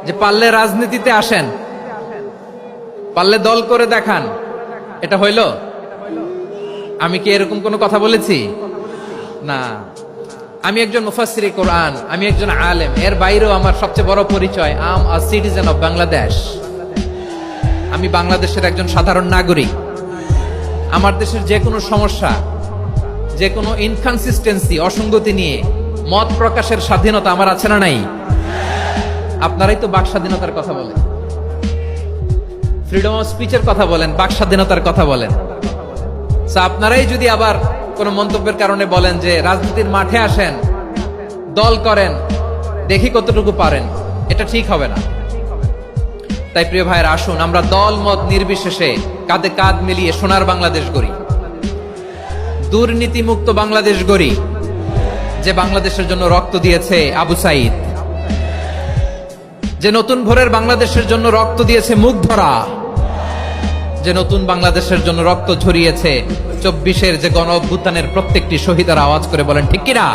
যে পারলে রাজনীতিতে আসেন, পারলে দল করে দেখান, এটা হইল? আমি কি এরকম কোনো কথা বলেছি? না। আমি একজন মুফাসসিরে কোরআন, আমি একজন আলেম, এর বাইরেও আমার সবচেয়ে বড় পরিচয় আম আ সিটিজেন অফ বাংলাদেশ। আমি বাংলাদেশের একজন সাধারণ নাগরিক। আমার দেশের যে কোনো সমস্যা, যে কোনো ইনকনসিস্টেন্সি, অসঙ্গতি নিয়ে মত প্রকাশের স্বাধীনতা আমার আছে না নাই? আপনারাই তো বাক স্বাধীনতার কথা বলেন, ফ্রিডম অফ স্পিচের কথা বলেন, বাক স্বাধীনতার কথা বলেন। আপনারাই যদি আবার কোন মন্তব্যের কারণে বলেন যে রাজনীতির মাঠে আসেন, দল করেন, দেখি কতটুকু পারেন, এটা ঠিক হবে না। তাই প্রিয় ভাইয়ের, আসুন আমরা দল মত নির্বিশেষে কাঁধে কাঁধ মিলিয়ে সোনার বাংলাদেশ গড়ি, দুর্নীতি মুক্ত বাংলাদেশ গড়ি, যে বাংলাদেশের জন্য রক্ত দিয়েছে আবু সাইদ, যে নতুন ভোরের বাংলাদেশের জন্য রক্ত দিয়েছে মুগ্ধরা, যে নতুন বাংলাদেশের জন্য রক্ত ঝরিয়েছে 24-এর যে গণ অভ্যুত্থানের প্রত্যেকটি শহীদের। আওয়াজ করে বলেন ঠিক কিনা?